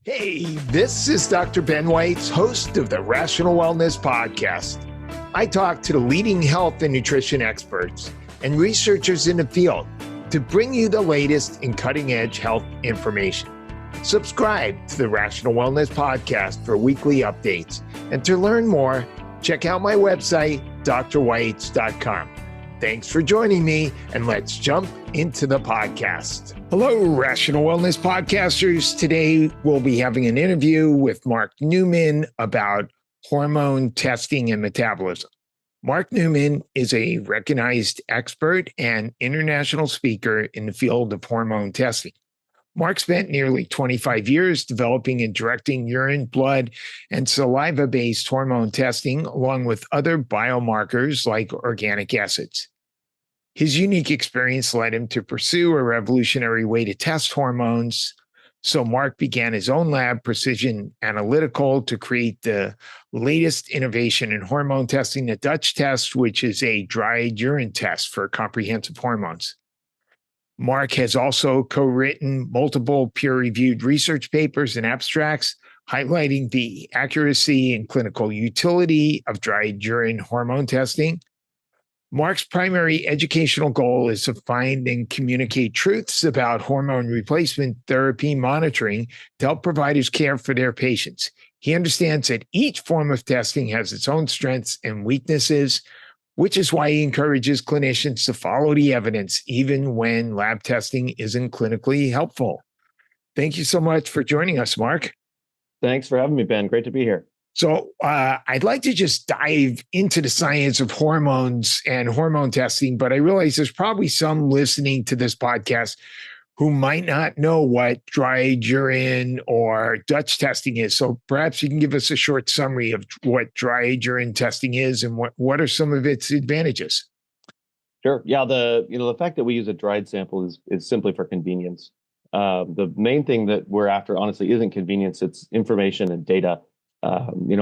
Hey, this is Dr. Ben Weitz, host of the Rational Wellness Podcast. I talk to the leading health and nutrition experts and researchers in the field to bring you the latest in cutting-edge health information. Subscribe to the Rational Wellness Podcast for weekly updates. And to learn more, check out my website, drweitz.com. Thanks for joining me, and let's jump into the podcast. Hello, Rational Wellness Podcasters. Today, we'll be having an interview with Mark Newman about hormone testing and metabolism. Mark Newman is a recognized expert and international speaker in the field of hormone testing. Mark spent nearly 25 years developing and directing urine, blood, and saliva-based hormone testing, along with other biomarkers like organic acids. His unique experience led him to pursue a revolutionary way to test hormones. So Mark began his own lab, Precision Analytical, to create the latest innovation in hormone testing, the Dutch test, which is a dried urine test for comprehensive hormones. Mark has also co-written multiple peer-reviewed research papers and abstracts highlighting the accuracy and clinical utility of dried urine hormone testing. Mark's primary educational goal is to find and communicate truths about hormone replacement therapy monitoring to help providers care for their patients. He understands that each form of testing has its own strengths and weaknesses, which is why he encourages clinicians to follow the evidence, even when lab testing isn't clinically helpful. Thank you so much for joining us, Mark. Thanks for having me, Ben. Great to be here. So I'd like to just dive into the science of hormones and hormone testing, but I realize there's probably some listening to this podcast who might not know what dried urine or Dutch testing is. So perhaps you can give us a short summary of what dried urine testing is and what are some of its advantages? Sure. Yeah. The fact that we use a dried sample is simply for convenience. The main thing that we're after, honestly, isn't convenience. It's information and data.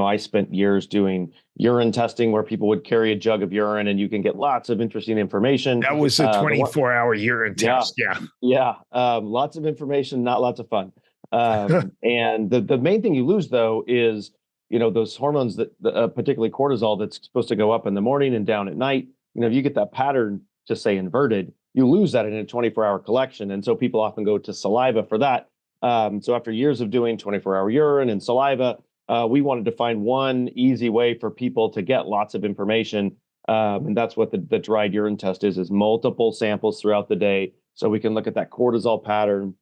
I spent years doing urine testing where people would carry a jug of urine and you can get lots of interesting information. That was a 24-hour urine test. Yeah. Lots of information, not lots of fun. And the main thing you lose, though, is, those hormones that particularly cortisol that's supposed to go up in the morning and down at night. If you get that pattern, just say inverted, you lose that in a 24-hour collection. And so people often go to saliva for that. So after years of doing 24-hour urine and saliva, we wanted to find one easy way for people to get lots of information. And that's what the dried urine test is multiple samples throughout the day. So we can look at that cortisol pattern,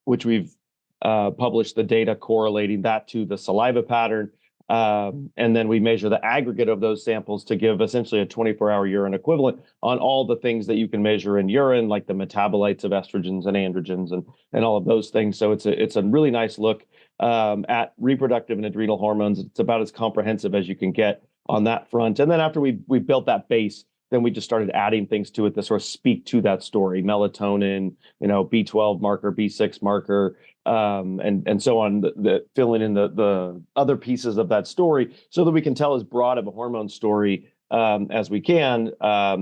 which we've published the data correlating that to the saliva pattern. And then we measure the aggregate of those samples to give essentially a 24-hour urine equivalent on all the things that you can measure in urine, like the metabolites of estrogens and androgens and all of those things. So it's a really nice look at reproductive and adrenal hormones. It's about as comprehensive as you can get on that front. And then after we built that base, then we just started adding things to it that sort of speak to that story: melatonin, B12 marker, B6 marker, and so on, the filling in the other pieces of that story so that we can tell as broad of a hormone story as we can,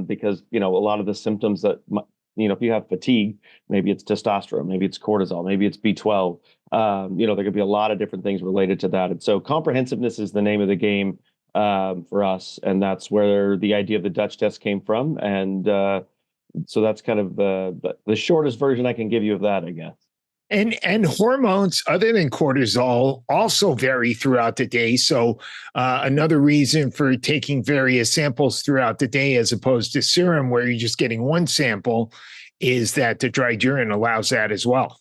because, a lot of the symptoms that, if you have fatigue, maybe it's testosterone, maybe it's cortisol, maybe it's B12, there could be a lot of different things related to that. And so comprehensiveness is the name of the game for us. And that's where the idea of the Dutch test came from. And so that's kind of the shortest version I can give you of that, I guess. And hormones, other than cortisol, also vary throughout the day. So another reason for taking various samples throughout the day, as opposed to serum, where you're just getting one sample, is that the dried urine allows that as well.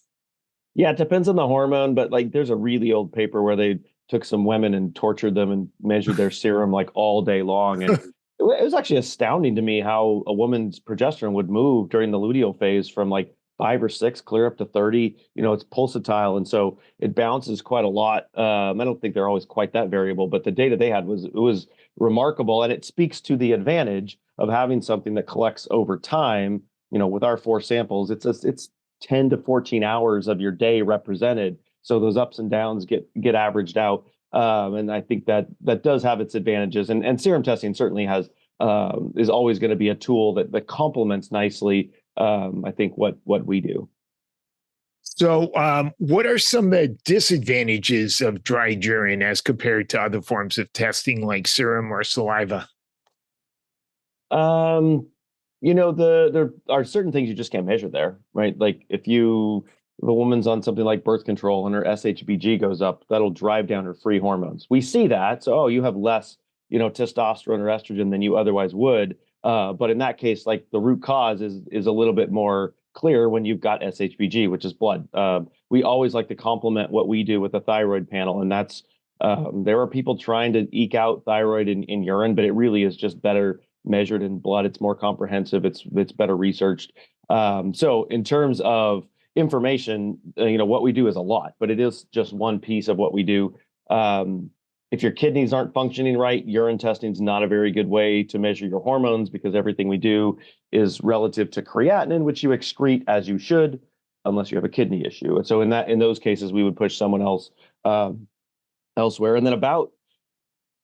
Yeah, it depends on the hormone, but there's a really old paper where they took some women and tortured them and measured their serum all day long. And it was actually astounding to me how a woman's progesterone would move during the luteal phase from 5 or 6 clear up to 30. It's pulsatile, and so it bounces quite a lot. I don't think they're always quite that variable, but the data they had was remarkable, and it speaks to the advantage of having something that collects over time. With our 4 samples, it's 10 to 14 hours of your day represented, so those ups and downs get averaged out. And I think that does have its advantages, and serum testing certainly is always going to be a tool that complements nicely, I think, what we do. So, what are some of the disadvantages of dry urine as compared to other forms of testing like serum or saliva? Um, there are certain things you just can't measure there, right? Like if a woman's on something like birth control and her SHBG goes up, that'll drive down her free hormones. We see that. So, oh, you have less, testosterone or estrogen than you otherwise would. But in that case, like the root cause is a little bit more clear when you've got SHBG, which is blood. We always like to complement what we do with a thyroid panel, and that's there are people trying to eke out thyroid in urine, but it really is just better measured in blood. It's more comprehensive. It's better researched. So in terms of information, what we do is a lot, but it is just one piece of what we do. If your kidneys aren't functioning right, urine testing is not a very good way to measure your hormones because everything we do is relative to creatinine, which you excrete as you should, unless you have a kidney issue. And so in those cases, we would push someone else elsewhere. And then about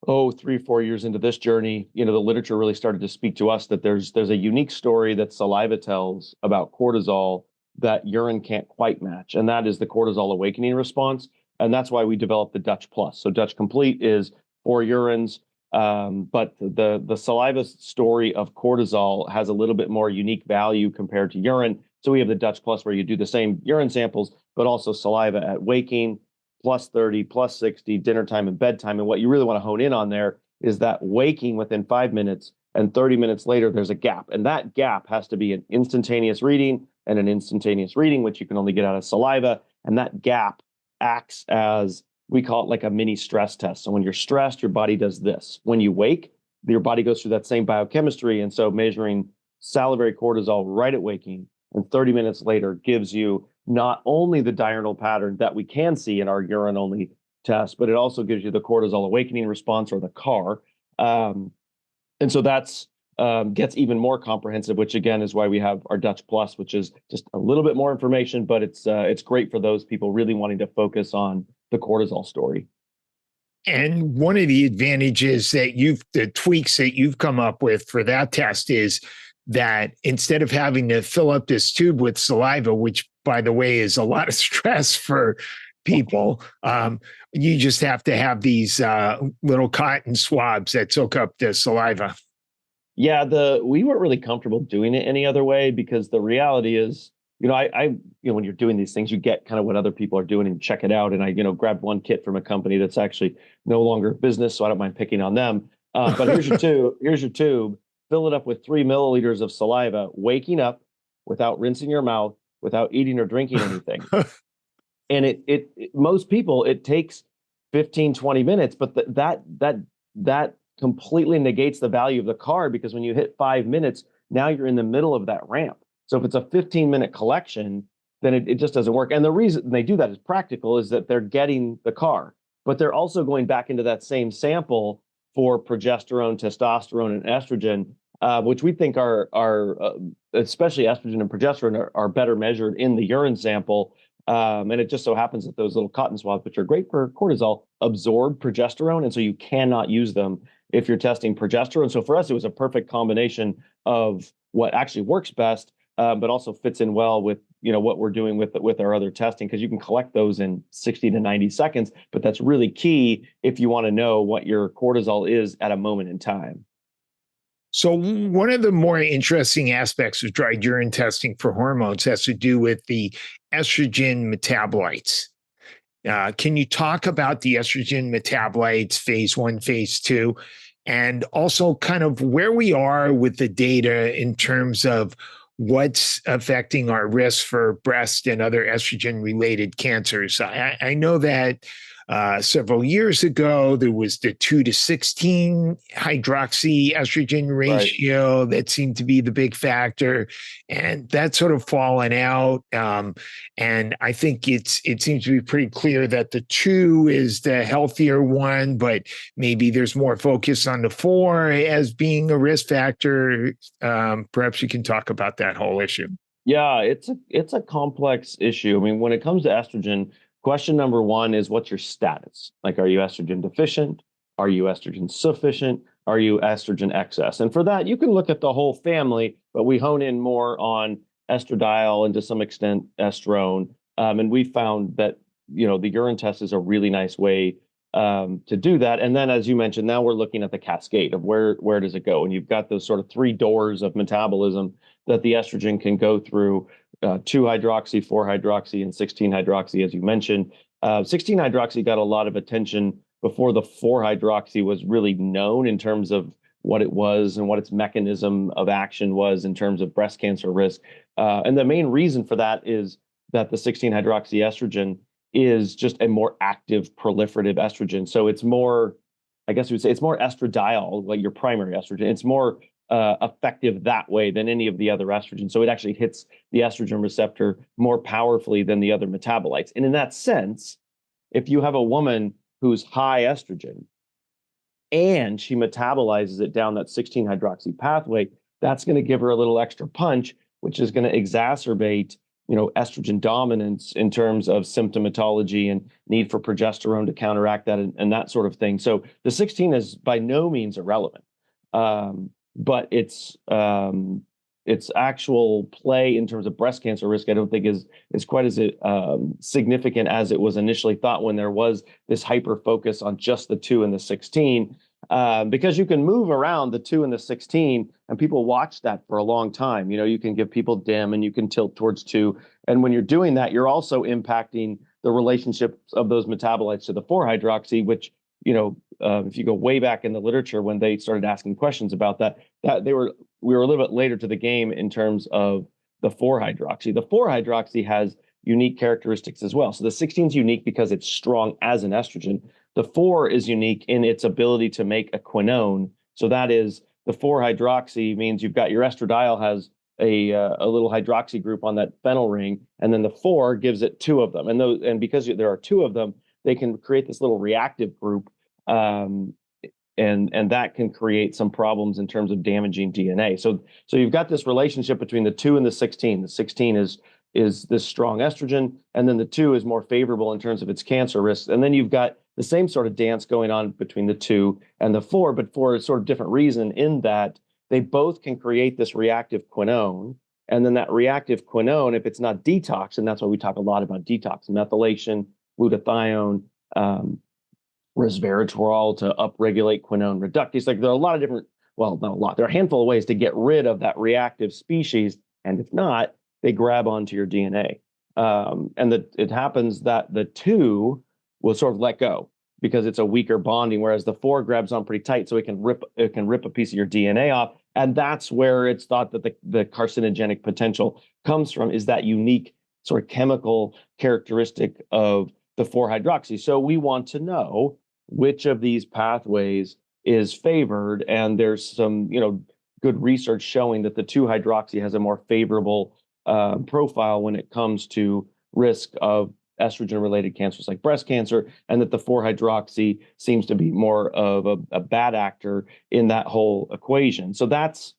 3 or 4 years into this journey, the literature really started to speak to us that there's a unique story that saliva tells about cortisol that urine can't quite match, and that is the cortisol awakening response. And that's why we developed the Dutch Plus. So Dutch Complete is 4 urines, but the saliva story of cortisol has a little bit more unique value compared to urine. So we have the Dutch Plus where you do the same urine samples, but also saliva at waking, +30, +60, dinner time and bedtime. And what you really want to hone in on there is that waking within 5 minutes and 30 minutes later, there's a gap. And that gap has to be an instantaneous reading and an instantaneous reading, which you can only get out of saliva. And that gap acts as, we call it like a mini stress test. So when you're stressed, your body does this. When you wake, your body goes through that same biochemistry. And so measuring salivary cortisol right at waking and 30 minutes later gives you not only the diurnal pattern that we can see in our urine-only test, but it also gives you the cortisol awakening response, or the CAR. And so that's gets even more comprehensive, which again is why we have our Dutch Plus, which is just a little bit more information, but it's great for those people really wanting to focus on the cortisol story. And one of the advantages that the tweaks that you've come up with for that test is that instead of having to fill up this tube with saliva, which by the way is a lot of stress for people, you just have to have these little cotton swabs that soak up the saliva. Yeah, we weren't really comfortable doing it any other way because the reality is, when you're doing these things, you get kind of what other people are doing and check it out. And I, grabbed one kit from a company that's actually no longer in business, so I don't mind picking on them. But here's your tube. Here's your tube. Fill it up with 3 milliliters of saliva, waking up without rinsing your mouth, without eating or drinking anything. And it most people, it takes 15, 20 minutes, but that completely negates the value of the card, because when you hit 5 minutes, now you're in the middle of that ramp. So if it's a 15-minute collection, then it just doesn't work. And the reason they do that is practical, is that they're getting the CAR, but they're also going back into that same sample for progesterone, testosterone, and estrogen, which we think are especially estrogen and progesterone are better measured in the urine sample. And it just so happens that those little cotton swabs, which are great for cortisol, absorb progesterone. And so you cannot use them if you're testing progesterone. So for us, it was a perfect combination of what actually works best, but also fits in well with what we're doing with our other testing, because you can collect those in 60 to 90 seconds. But that's really key if you want to know what your cortisol is at a moment in time. So one of the more interesting aspects of dry urine testing for hormones has to do with the estrogen metabolites. Can you talk about the estrogen metabolites, phase 1, phase 2, and also kind of where we are with the data in terms of what's affecting our risk for breast and other estrogen-related cancers? I know that several years ago, there was the 2 to 16 hydroxy ratio that seemed to be the big factor, and that's sort of fallen out. And I think it seems to be pretty clear that the 2 is the healthier one, but maybe there's more focus on the 4 as being a risk factor. Perhaps you can talk about that whole issue. Yeah, it's a complex issue. I mean, when it comes to estrogen, question number 1 is, what's your status? Like, are you estrogen deficient? Are you estrogen sufficient? Are you estrogen excess? And for that, you can look at the whole family, but we hone in more on estradiol and to some extent estrone. And we found that, the urine test is a really nice way to do that. And then, as you mentioned, now we're looking at the cascade of where does it go? And you've got those sort of three doors of metabolism that the estrogen can go through: 2-hydroxy, 4-hydroxy, and 16-hydroxy, as you mentioned. 16-hydroxy got a lot of attention before the 4-hydroxy was really known in terms of what it was and what its mechanism of action was in terms of breast cancer risk. And the main reason for that is that the 16-hydroxy estrogen is just a more active proliferative estrogen. So it's more, I guess you would say, it's more estradiol, like your primary estrogen. It's more effective that way than any of the other estrogens. So it actually hits the estrogen receptor more powerfully than the other metabolites. And in that sense, if you have a woman who's high estrogen and she metabolizes it down that 16-hydroxy pathway, that's going to give her a little extra punch, which is going to exacerbate estrogen dominance in terms of symptomatology and need for progesterone to counteract that and that sort of thing. So the 16 is by no means irrelevant, but its actual play in terms of breast cancer risk, I don't think is quite as significant as it was initially thought when there was this hyper focus on just the 2 and the 16. Because you can move around the 2 and the 16, and people watch that for a long time. You can give people dim and you can tilt towards 2. And when you're doing that, you're also impacting the relationships of those metabolites to the 4-hydroxy, which, if you go way back in the literature when they started asking questions about that we were a little bit later to the game in terms of the 4-hydroxy. The 4-hydroxy has unique characteristics as well. So the 16 is unique because it's strong as an estrogen. The 4 is unique in its ability to make a quinone. So that is, the 4-hydroxy means you've got your estradiol has a little hydroxy group on that phenyl ring, and then the 4 gives it 2 of them. And because there are 2 of them, they can create this little reactive group, and that can create some problems in terms of damaging DNA. So you've got this relationship between the 2 and the 16. The 16 is this strong estrogen, and then the 2 is more favorable in terms of its cancer risk. And then you've got the same sort of dance going on between the 2 and the 4, but for a sort of different reason, in that they both can create this reactive quinone. And then that reactive quinone, if it's not detox, and that's why we talk a lot about detox, methylation, glutathione, resveratrol to upregulate quinone reductase. Like, there are a lot of different, well, not a lot, there are a handful of ways to get rid of that reactive species. And if not, they grab onto your DNA. It happens that the 2 will sort of let go because it's a weaker bonding, whereas the 4 grabs on pretty tight, so it can rip a piece of your DNA off. And that's where it's thought that the carcinogenic potential comes from, is that unique sort of chemical characteristic of the 4-hydroxy. So we want to know which of these pathways is favored, and there's some good research showing that the 2-hydroxy has a more favorable profile when it comes to risk of estrogen-related cancers like breast cancer, and that the 4-hydroxy seems to be more of a bad actor in that whole equation. So that's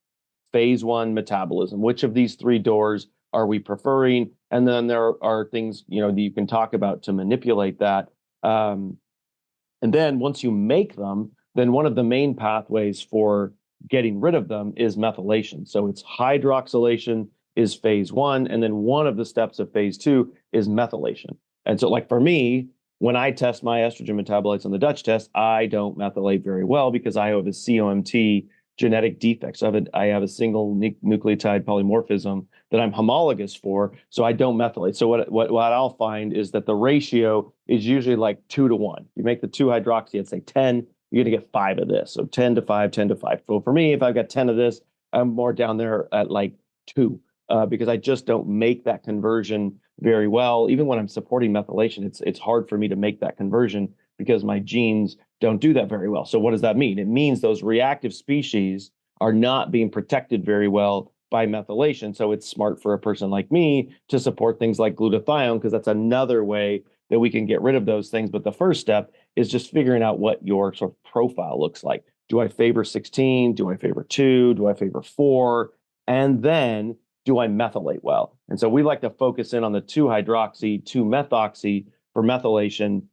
phase 1 metabolism. Which of these 3 doors are we preferring? And then there are things that you can talk about to manipulate that. And then once you make them, then one of the main pathways for getting rid of them is methylation. So it's hydroxylation is phase 1, and then one of the steps of phase 2 is methylation. And so, like, for me, when I test my estrogen metabolites on the Dutch test, I don't methylate very well because I have a COMT genetic defect. So I have a single nucleotide polymorphism that I'm homologous for, so I don't methylate. So what I'll find is that the ratio is usually like 2 to 1. You make the 2-hydroxy at, say, 10, you're going to get 5 of this. So 10 to 5, 10 to 5. So for me, if I've got 10 of this, I'm more down there at like 2. Because I just don't make that conversion very well. Even when I'm supporting methylation, it's hard for me to make that conversion because my genes don't do that very well. So what does that mean? It means those reactive species are not being protected very well by methylation. So it's smart for a person like me to support things like glutathione, because that's another way that we can get rid of those things. But the first step is just figuring out what your sort of profile looks like. Do I favor 16? Do I favor 2? Do I favor 4? And then, do I methylate well? And so we like to focus in on the 2-hydroxy, 2-methoxy for methylation,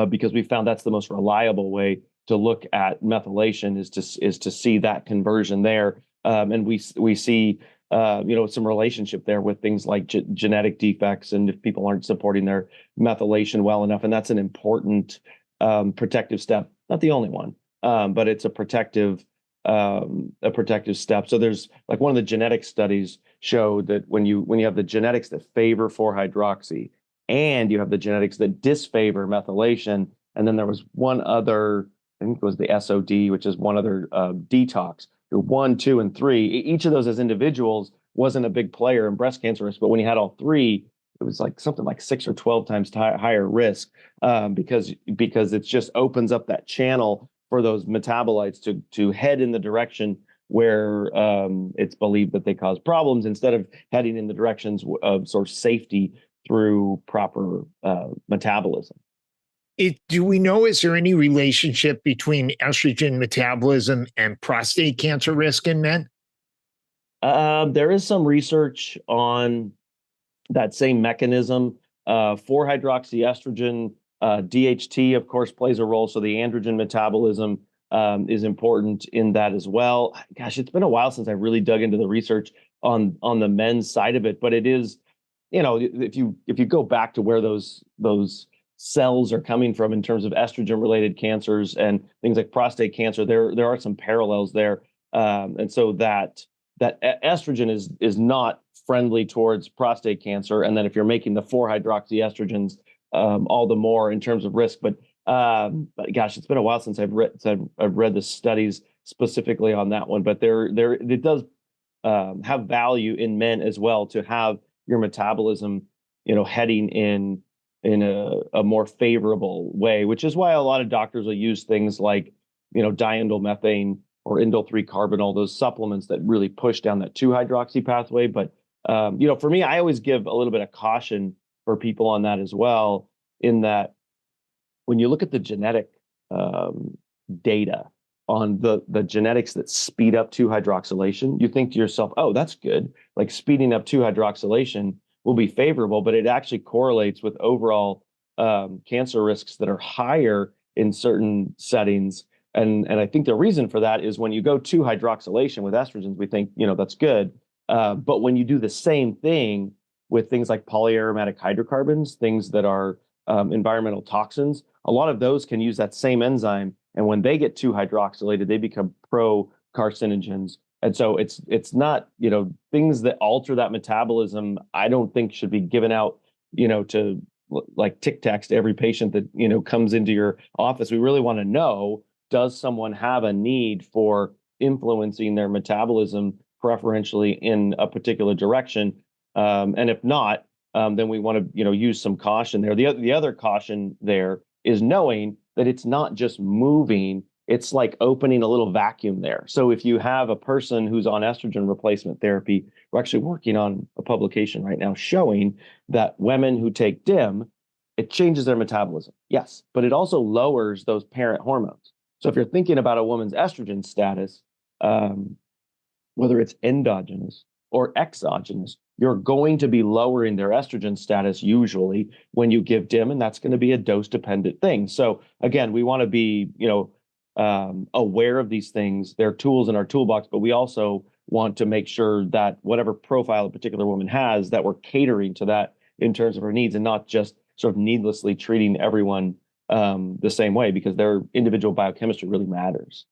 because we found that's the most reliable way to look at methylation, is to see that conversion there. And we see some relationship there with things like genetic defects, and if people aren't supporting their methylation well enough. And that's an important protective step, not the only one, but it's a protective step. So there's like one of the genetic studies showed that when you have the genetics that favor 4-hydroxy and you have the genetics that disfavor methylation, and then there was one other, I think it was the SOD, which is one other detox. 1, 2, and 3, each of those as individuals wasn't a big player in breast cancer risk, but when you had all three, it was like something like 6 or 12 times higher risk, because it just opens up that channel for those metabolites to head in the direction where it's believed that they cause problems, instead of heading in the directions of sort of safety through proper metabolism. Do we know, is there any relationship between estrogen metabolism and prostate cancer risk in men? There is some research on that same mechanism. 4-hydroxyestrogen, DHT, of course, plays a role. So the androgen metabolism is important in that as well. Gosh, it's been a while since I really dug into the research on the men's side of it, but it is, if you go back to where those cells are coming from in terms of estrogen related cancers and things like prostate cancer, there are some parallels there. And so that estrogen is not friendly towards prostate cancer. And then if you're making the 4-hydroxyestrogens, all the more in terms of risk. But gosh, it's been a while since I've read the studies specifically on that one, but it does have value in men as well to have your metabolism, heading in a more favorable way, which is why a lot of doctors will use things like, diindolylmethane or indole-3-carbinol, those supplements that really push down that 2-hydroxy pathway. But, for me, I always give a little bit of caution for people on that as well, in that when you look at the genetic data on the genetics that speed up 2-hydroxylation, you think to yourself, oh, that's good. Like speeding up 2-hydroxylation will be favorable, but it actually correlates with overall cancer risks that are higher in certain settings. And I think the reason for that is when you go 2-hydroxylation with estrogens, we think, that's good. But when you do the same thing with things like polyaromatic hydrocarbons, things that are environmental toxins, a lot of those can use that same enzyme. And when they get 2-hydroxylated, they become pro-carcinogens. And so it's not, things that alter that metabolism, I don't think should be given out, to like Tic Tacs to every patient that, comes into your office. We really want to know, does someone have a need for influencing their metabolism preferentially in a particular direction? And if not, then we want to, use some caution there. The other caution there is knowing that it's not just moving, it's like opening a little vacuum there. So if you have a person who's on estrogen replacement therapy, we're actually working on a publication right now showing that women who take DIM, it changes their metabolism. Yes, but it also lowers those parent hormones. So if you're thinking about a woman's estrogen status, whether it's endogenous or exogenous, you're going to be lowering their estrogen status usually when you give DIM, and that's going to be a dose-dependent thing. So again, we want to be, aware of these things. They're tools in our toolbox, but we also want to make sure that whatever profile a particular woman has, that we're catering to that in terms of her needs, and not just sort of needlessly treating everyone the same way, because their individual biochemistry really matters.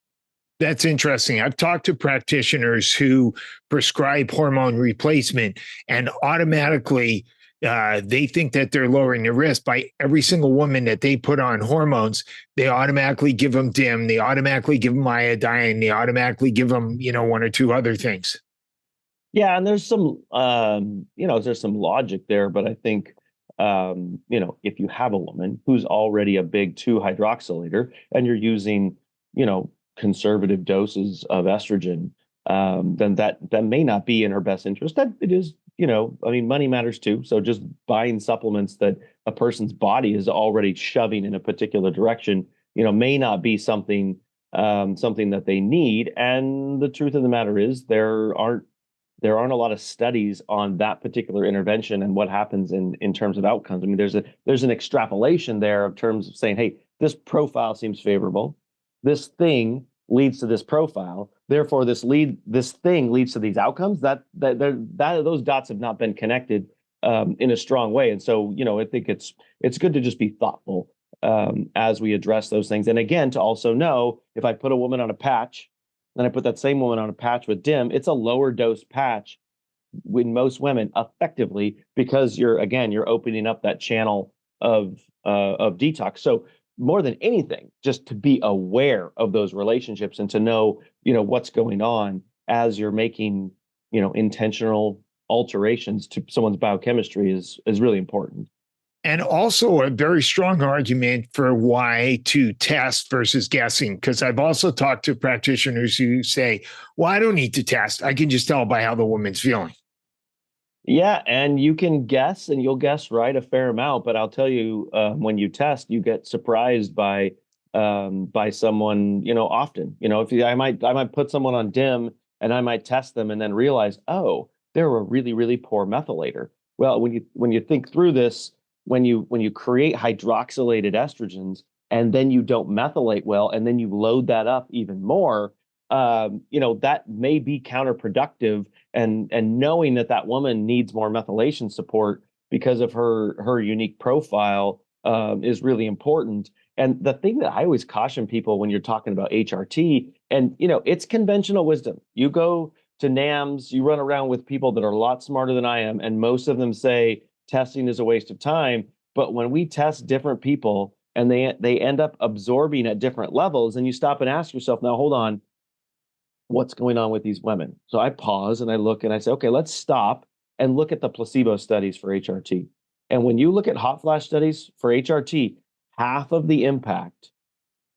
That's interesting. I've talked to practitioners who prescribe hormone replacement, and automatically they think that they're lowering the risk by every single woman that they put on hormones. They automatically give them DIM. They automatically give them iodine. They automatically give them, 1 or 2 other things. Yeah, and there's some, there's some logic there, but I think, if you have a woman who's already a big 2-hydroxylator and you're using, conservative doses of estrogen, then that may not be in her best interest. That it is, money matters too. So just buying supplements that a person's body is already shoving in a particular direction, may not be something that they need. And the truth of the matter is there aren't a lot of studies on that particular intervention and what happens in terms of outcomes. I mean, there's an extrapolation there of terms of saying, hey, this profile seems favorable. This thing leads to this profile. Therefore, this thing leads to these outcomes. Those dots have not been connected in a strong way. And so, I think it's good to just be thoughtful as we address those things. And again, to also know, if I put a woman on a patch, and I put that same woman on a patch with DIM, it's a lower dose patch in most women effectively, because you're opening up that channel of detox. So more than anything, just to be aware of those relationships and to know, what's going on as you're making, intentional alterations to someone's biochemistry is really important. And also a very strong argument for why to test versus guessing, because I've also talked to practitioners who say, well, I don't need to test. I can just tell by how the woman's feeling. Yeah, and you can guess, and you'll guess right a fair amount. But I'll tell you, when you test, you get surprised by someone. Often, I might put someone on DIM, and I might test them, and then realize, oh, they're a really, really poor methylator. Well, when you think through this, when you create hydroxylated estrogens, and then you don't methylate well, and then you load that up even more, that may be counterproductive. And knowing that woman needs more methylation support because of her unique profile is really important. And the thing that I always caution people when you're talking about HRT, and it's conventional wisdom. You go to NAMs, you run around with people that are a lot smarter than I am, and most of them say testing is a waste of time. But when we test different people and they end up absorbing at different levels, and you stop and ask yourself, now hold on, what's going on with these women? So I pause and I look and I say, okay, let's stop and look at the placebo studies for HRT. And when you look at hot flash studies for HRT, half of the impact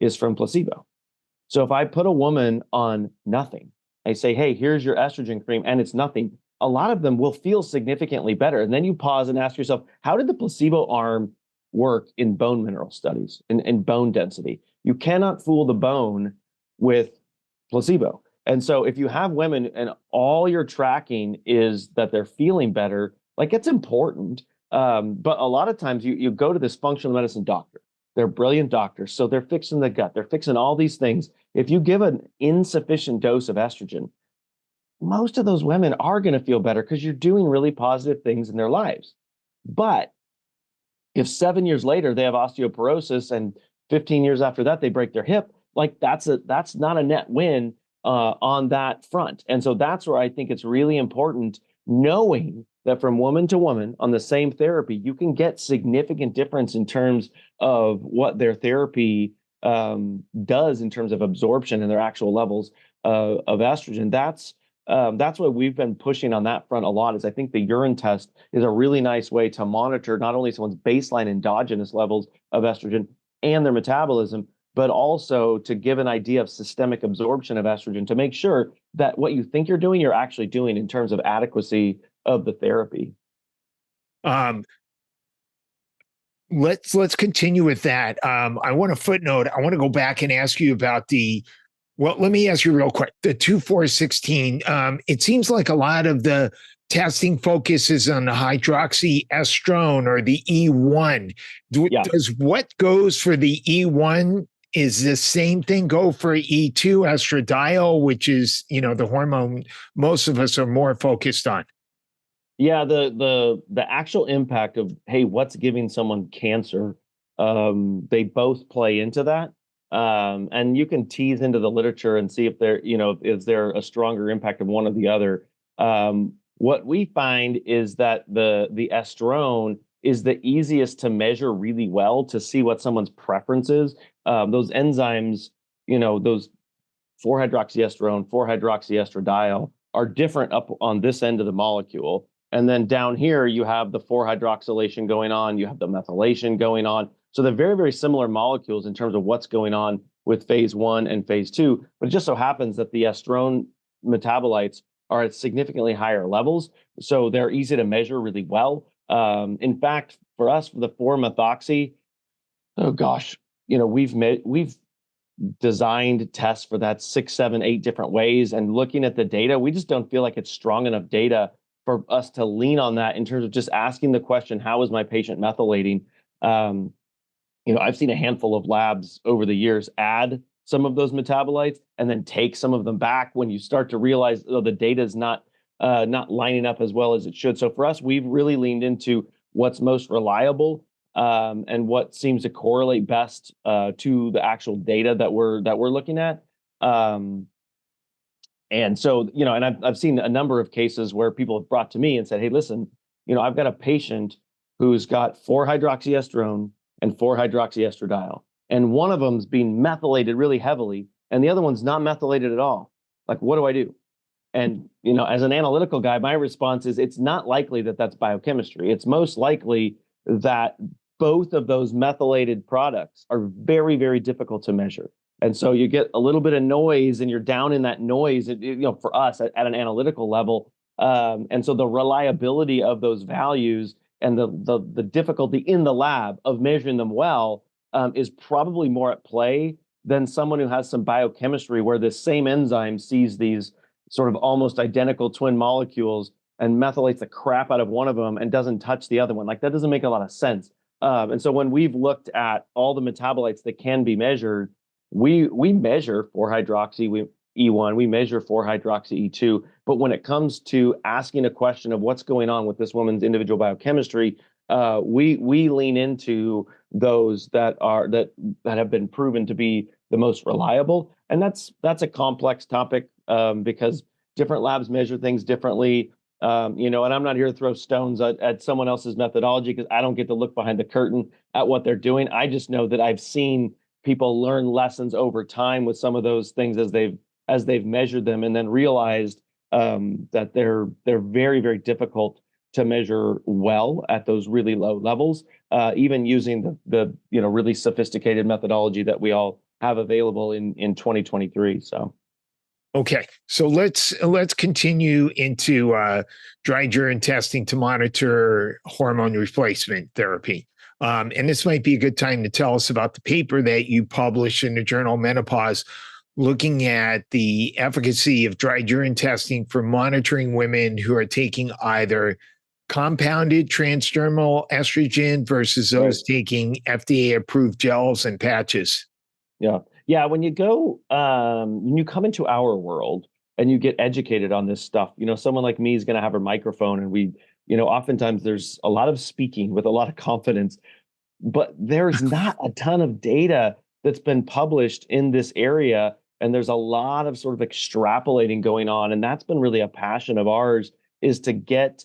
is from placebo. So if I put a woman on nothing, I say, hey, here's your estrogen cream, and it's nothing, a lot of them will feel significantly better. And then you pause and ask yourself, how did the placebo arm work in bone mineral studies, in bone density? You cannot fool the bone with placebo. And so if you have women and all you're tracking is that they're feeling better, like, it's important. But a lot of times you go to this functional medicine doctor. They're brilliant doctors. So they're fixing the gut. They're fixing all these things. If you give an insufficient dose of estrogen, most of those women are going to feel better because you're doing really positive things in their lives. But if 7 years later they have osteoporosis and 15 years after that they break their hip, like, that's not a net win on that front. And so that's where I think it's really important, knowing that from woman to woman on the same therapy, you can get significant difference in terms of what their therapy does in terms of absorption and their actual levels of estrogen. That's what we've been pushing on that front a lot. Is I think the urine test is a really nice way to monitor not only someone's baseline endogenous levels of estrogen and their metabolism, but also to give an idea of systemic absorption of estrogen, to make sure that what you think you're doing, you're actually doing in terms of adequacy of the therapy. Let's continue with that. I want to footnote. I want to go back and ask you about well, let me ask you real quick. The 2,4,16. It seems like a lot of the testing focuses on the hydroxyestrone or the E1. Does what goes for the E1, is the same thing go for E2 estradiol, which is, the hormone most of us are more focused on? Yeah, the actual impact of, hey, what's giving someone cancer, they both play into that. And you can tease into the literature and see if is there a stronger impact of one or the other. What we find is that the estrone is the easiest to measure really well, to see what someone's preference is. Those enzymes, those 4-hydroxyestrone, 4-hydroxyestradiol are different up on this end of the molecule. And then down here, you have the 4-hydroxylation going on, you have the methylation going on. So they're very, very similar molecules in terms of what's going on with phase 1 and phase 2. But it just so happens that the estrone metabolites are at significantly higher levels. So they're easy to measure really well. In fact, for us, for the 4-methoxy, oh gosh, we've designed tests for that 6, 7, 8 different ways. And looking at the data, we just don't feel like it's strong enough data for us to lean on that in terms of just asking the question, how is my patient methylating? I've seen a handful of labs over the years add some of those metabolites and then take some of them back when you start to realize, oh, the data is not lining up as well as it should. So for us, we've really leaned into what's most reliable and what seems to correlate best to the actual data that we're looking at. And so, and I've seen a number of cases where people have brought to me and said, hey, listen, I've got a patient who's got 4-hydroxyestrone and 4-hydroxyestradiol, and one of them's being methylated really heavily, and the other one's not methylated at all. Like, what do I do? And, as an analytical guy, my response is it's not likely that that's biochemistry. It's most likely that both of those methylated products are very, very difficult to measure. And so you get a little bit of noise and you're down in that noise, for us at an analytical level. And so the reliability of those values and the difficulty in the lab of measuring them well is probably more at play than someone who has some biochemistry where this same enzyme sees these sort of almost identical twin molecules and methylates the crap out of one of them and doesn't touch the other one. Like, that doesn't make a lot of sense. And so when we've looked at all the metabolites that can be measured, we measure 4-hydroxy E1, we measure 4-hydroxy E2, but when it comes to asking a question of what's going on with this woman's individual biochemistry, we lean into those that have been proven to be the most reliable, and that's a complex topic because different labs measure things differently. And I'm not here to throw stones at someone else's methodology because I don't get to look behind the curtain at what they're doing. I just know that I've seen people learn lessons over time with some of those things as they've measured them, and then realized that they're very, very difficult to measure well at those really low levels, even using the really sophisticated methodology that we all have available in 2023. So. Okay, so let's continue into dry urine testing to monitor hormone replacement therapy. And this might be a good time to tell us about the paper that you published in the journal Menopause, looking at the efficacy of dry urine testing for monitoring women who are taking either compounded transdermal estrogen versus those taking FDA-approved gels and patches. Yeah. When you come into our world and you get educated on this stuff, someone like me is going to have a microphone, and we, oftentimes there's a lot of speaking with a lot of confidence, but there's not a ton of data that's been published in this area. And there's a lot of sort of extrapolating going on. And that's been really a passion of ours, is to get,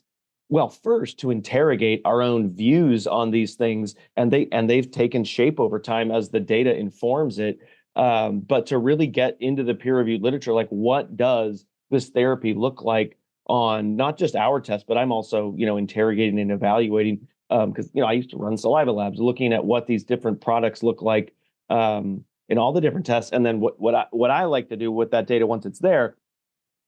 first to interrogate our own views on these things. And they've taken shape over time as the data informs it. But to really get into the peer-reviewed literature, like, what does this therapy look like on not just our test, but I'm also, interrogating and evaluating, because, I used to run saliva labs, looking at what these different products look like in all the different tests. And then what I like to do with that data once it's there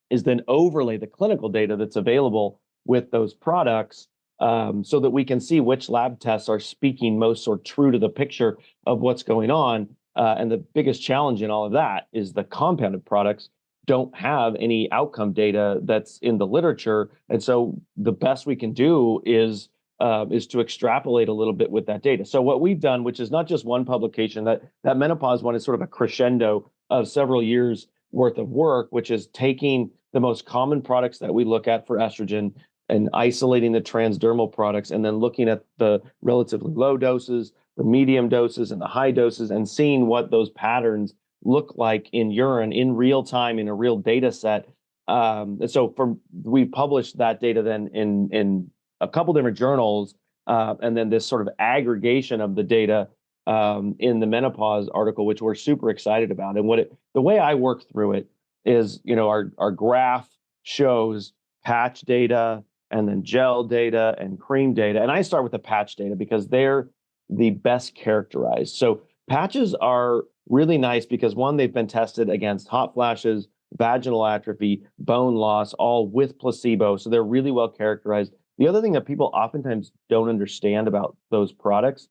is then overlay the clinical data that's available with those products, so that we can see which lab tests are speaking most or true to the picture of what's going on. And the biggest challenge in all of that is the compounded products don't have any outcome data that's in the literature. And so the best we can do is to extrapolate a little bit with that data. So what we've done, which is not just one publication, that Menopause one is sort of a crescendo of several years worth of work, which is taking the most common products that we look at for estrogen and isolating the transdermal products, and then looking at the relatively low doses, the medium doses, and the high doses, and seeing what those patterns look like in urine in real time in a real data set. And so we published that data then in a couple different journals, and then this sort of aggregation of the data in the Menopause article, which we're super excited about. And the way I work through it is, our graph shows patch data and then gel data and cream data. And I start with the patch data because they're the best characterized. So patches are really nice because, one, they've been tested against hot flashes, vaginal atrophy, bone loss, all with placebo. So they're really well characterized. The other thing that people oftentimes don't understand about those products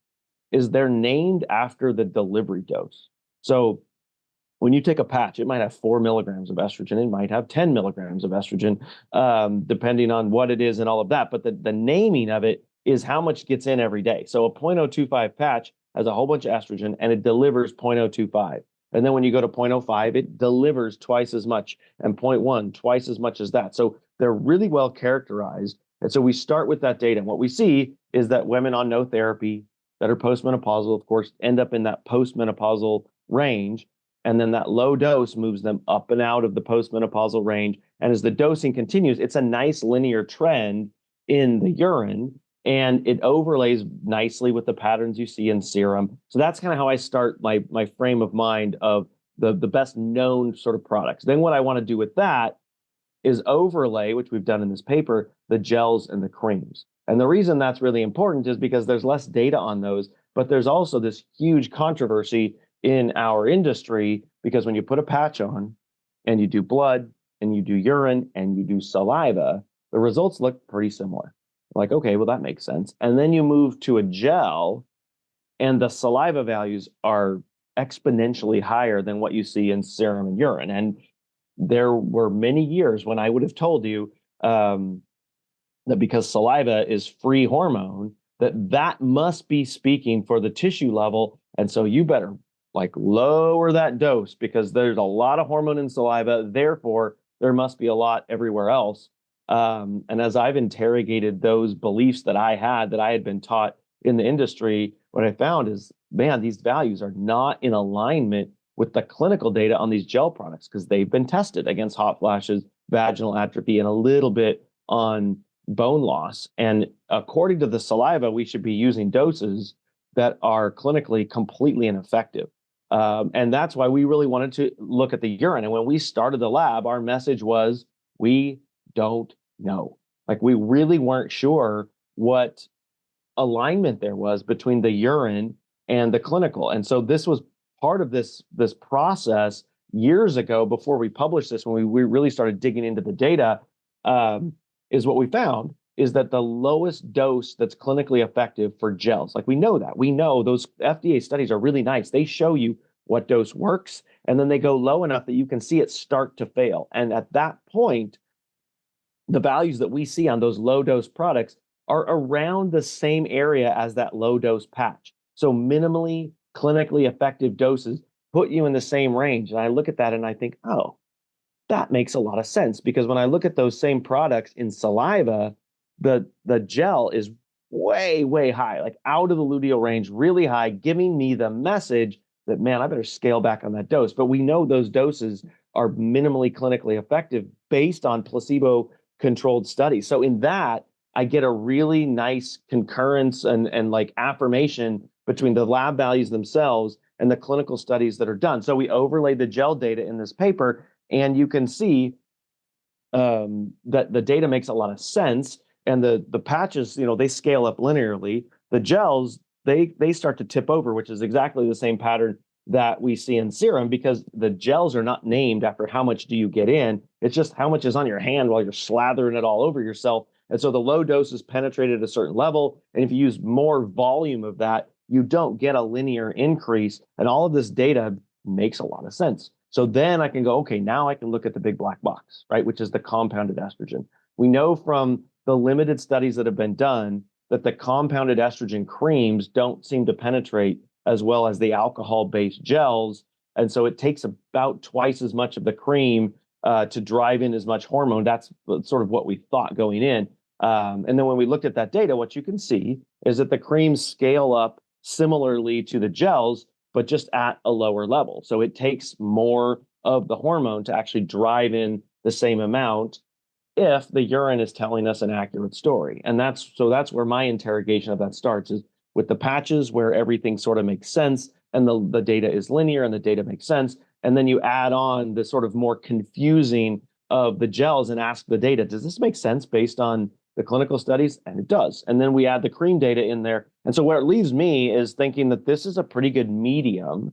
is they're named after the delivery dose. So when you take a patch, it might have 4 milligrams of estrogen. It might have 10 milligrams of estrogen, depending on what it is and all of that. But the naming of it is how much gets in every day. So a 0.025 patch has a whole bunch of estrogen and it delivers 0.025. And then when you go to 0.05, it delivers twice as much, and 0.1, twice as much as that. So they're really well characterized. And so we start with that data. And what we see is that women on no therapy that are postmenopausal, of course, end up in that postmenopausal range. And then that low dose moves them up and out of the postmenopausal range. And as the dosing continues, it's a nice linear trend in the urine, and it overlays nicely with the patterns you see in serum. So that's kind of how I start my frame of mind of the best known sort of products. Then what I want to do with that is overlay, which we've done in this paper, the gels and the creams. And the reason that's really important is because there's less data on those, but there's also this huge controversy in our industry, because when you put a patch on and you do blood and you do urine and you do saliva, the results look pretty similar. Like, okay, well, that makes sense. And then you move to a gel and the saliva values are exponentially higher than what you see in serum and urine. And there were many years when I would have told you that because saliva is free hormone, that must be speaking for the tissue level. And so you better like lower that dose because there's a lot of hormone in saliva. Therefore, there must be a lot everywhere else. And as I've interrogated those beliefs that I had been taught in the industry, what I found is, man, these values are not in alignment with the clinical data on these gel products because they've been tested against hot flashes, vaginal atrophy, and a little bit on bone loss. And according to the saliva, we should be using doses that are clinically completely ineffective. And that's why we really wanted to look at the urine. And when we started the lab, our message was, we don't know. Like, we really weren't sure what alignment there was between the urine and the clinical. And so this was part of this process years ago before we published this, when we really started digging into the data, is what we found is that the lowest dose that's clinically effective for gels, like we know those FDA studies are really nice. They show you what dose works, and then they go low enough that you can see it start to fail. And at that point, the values that we see on those low dose products are around the same area as that low dose patch. So minimally clinically effective doses put you in the same range. And I look at that and I think, oh, that makes a lot of sense, because when I look at those same products in saliva, the gel is way, way high, like out of the luteal range, really high, giving me the message that, man, I better scale back on that dose. But we know those doses are minimally clinically effective based on placebo-controlled studies. So in that, I get a really nice concurrence and like affirmation between the lab values themselves and the clinical studies that are done. So we overlaid the gel data in this paper, and you can see that the data makes a lot of sense. And the patches, they scale up linearly. The gels, they start to tip over, which is exactly the same pattern that we see in serum, because the gels are not named after how much do you get in. It's just how much is on your hand while you're slathering it all over yourself. And so the low doses penetrate at a certain level. And if you use more volume of that, you don't get a linear increase. And all of this data makes a lot of sense. So then I can go, okay, now I can look at the big black box, right, which is the compounded estrogen. We know from the limited studies that have been done that the compounded estrogen creams don't seem to penetrate as well as the alcohol-based gels. And so it takes about twice as much of the cream to drive in as much hormone. That's sort of what we thought going in. And then when we looked at that data, what you can see is that the creams scale up similarly to the gels, but just at a lower level. So it takes more of the hormone to actually drive in the same amount if the urine is telling us an accurate story. And that's where my interrogation of that starts, is with the patches, where everything sort of makes sense and the data is linear and the data makes sense. And then you add on the sort of more confusing of the gels and ask the data, does this make sense based on the clinical studies? And it does. And then we add the cream data in there. And so where it leaves me is thinking that this is a pretty good medium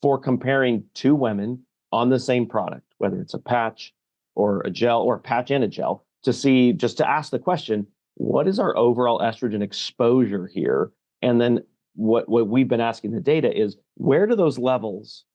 for comparing two women on the same product, whether it's a patch or a gel, or a patch and a gel, to see, just to ask the question, what is our overall estrogen exposure here? And then what we've been asking the data is, where do those levels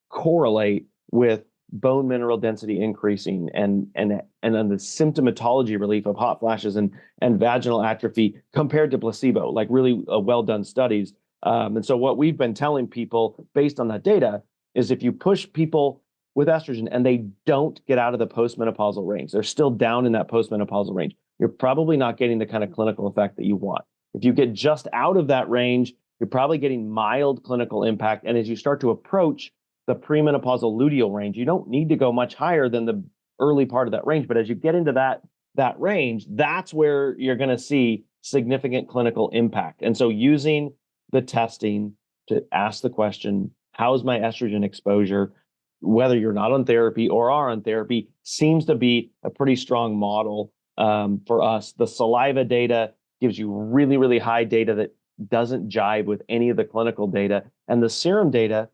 correlate with bone mineral density increasing and then the symptomatology relief of hot flashes and vaginal atrophy compared to placebo, like really well done studies. And so what we've been telling people based on that data is if you push people with estrogen and they don't get out of the postmenopausal range, they're still down in that postmenopausal range, you're probably not getting the kind of clinical effect that you want. If you get just out of that range, you're probably getting mild clinical impact. And as you start to approach the premenopausal luteal range, you don't need to go much higher than the early part of that range. But as you get into that range, that's where you're going to see significant clinical impact. And so using the testing to ask the question, how's my estrogen exposure, whether you're not on therapy or are on therapy, seems to be a pretty strong model for us. The saliva data gives you really, really high data that doesn't jive with any of the clinical data. And the serum data,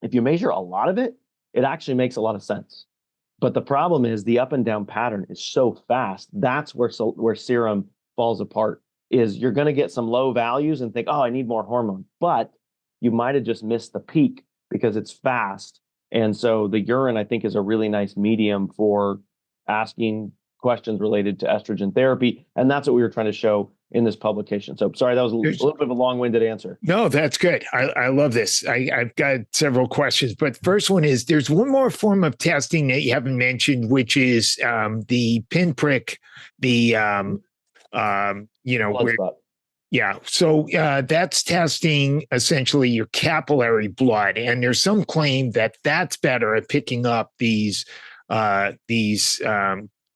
if you measure a lot of it, it actually makes a lot of sense. But the problem is the up and down pattern is so fast. That's where serum falls apart, is you're going to get some low values and think, oh, I need more hormone. But you might have just missed the peak because it's fast. And so the urine, I think, is a really nice medium for asking questions related to estrogen therapy. And that's what we were trying to show in this publication. So sorry, that was a little bit of a long-winded answer. No, that's good. I love this. I've got several questions, but first one is, there's one more form of testing that you haven't mentioned, which is the pinprick, the, Blood spot. Yeah. So that's testing essentially your capillary blood. And there's some claim that that's better at picking up these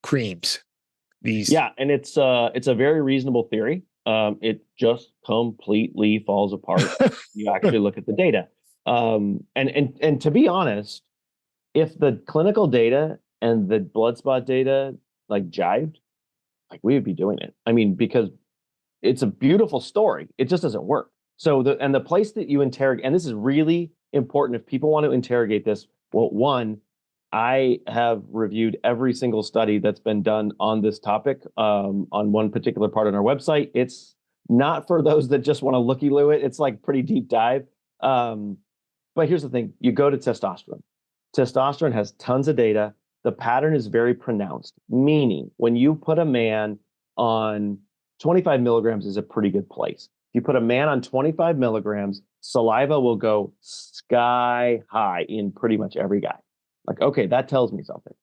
creams. Yeah, and it's a very reasonable theory. It just completely falls apart. You actually look at the data. And to be honest, if the clinical data and the blood spot data like jived, like we would be doing it. I mean, because it's a beautiful story. It just doesn't work. So the place that you interrogate, and this is really important if people want to interrogate this. Well, one, I have reviewed every single study that's been done on this topic on one particular part on our website. It's not for those that just want to looky-loo it. It's like pretty deep dive. But here's the thing. You go to testosterone. Testosterone has tons of data. The pattern is very pronounced, meaning when you put a man on 25 milligrams is a pretty good place. If you put a man on 25 milligrams, saliva will go sky high in pretty much every guy. Like, okay, that tells me something.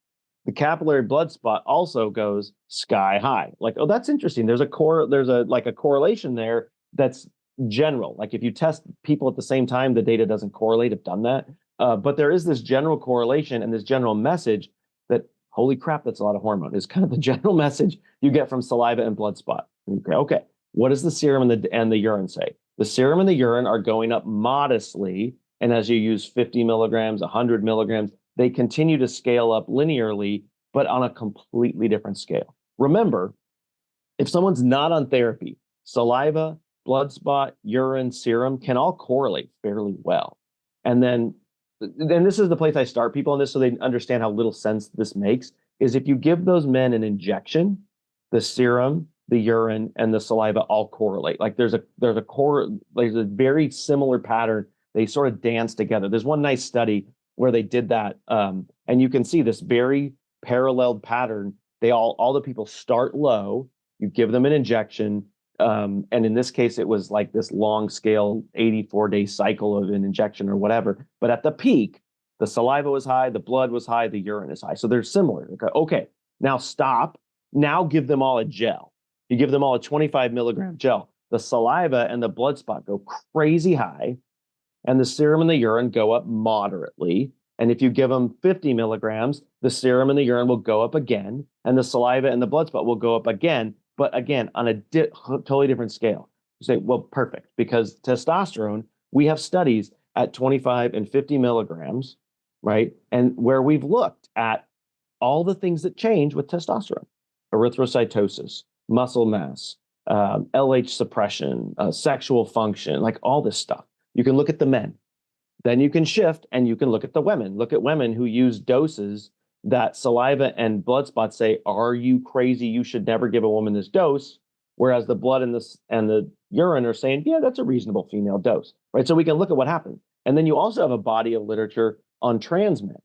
The capillary blood spot also goes sky high. Like, oh, that's interesting. There's a correlation there that's general. Like if you test people at the same time, the data doesn't correlate. I've done that. But there is this general correlation and this general message that, holy crap, that's a lot of hormone, is kind of the general message you get from saliva and blood spot. Okay, what does the serum and the urine say? The serum and the urine are going up modestly. And as you use 50 milligrams, 100 milligrams, they continue to scale up linearly, but on a completely different scale. Remember, if someone's not on therapy, saliva, blood spot, urine, serum can all correlate fairly well. And then this is the place I start people on this so they understand how little sense this makes, is if you give those men an injection, the serum, the urine, and the saliva all correlate. Like there's a very similar pattern. They sort of dance together. There's one nice study where they did that. And you can see this very paralleled pattern. All the people start low, you give them an injection. And in this case, it was like this long scale 84-day cycle of an injection or whatever. But at the peak, the saliva was high, the blood was high, the urine is high. So they're similar. Okay, now stop. Now give them all a gel. You give them all a 25 milligram gel. The saliva and the blood spot go crazy high, and the serum and the urine go up moderately. And if you give them 50 milligrams, the serum and the urine will go up again, and the saliva and the blood spot will go up again, but again, on a totally different scale. You say, well, perfect, because testosterone, we have studies at 25 and 50 milligrams, right? And where we've looked at all the things that change with testosterone: erythrocytosis, muscle mass, LH suppression, sexual function, like all this stuff. You can look at the men. Then you can shift and you can look at the women. Look at women who use doses that saliva and blood spots say, are you crazy? You should never give a woman this dose. Whereas the blood and the urine are saying, yeah, that's a reasonable female dose, right? So we can look at what happened. And then you also have a body of literature on trans men.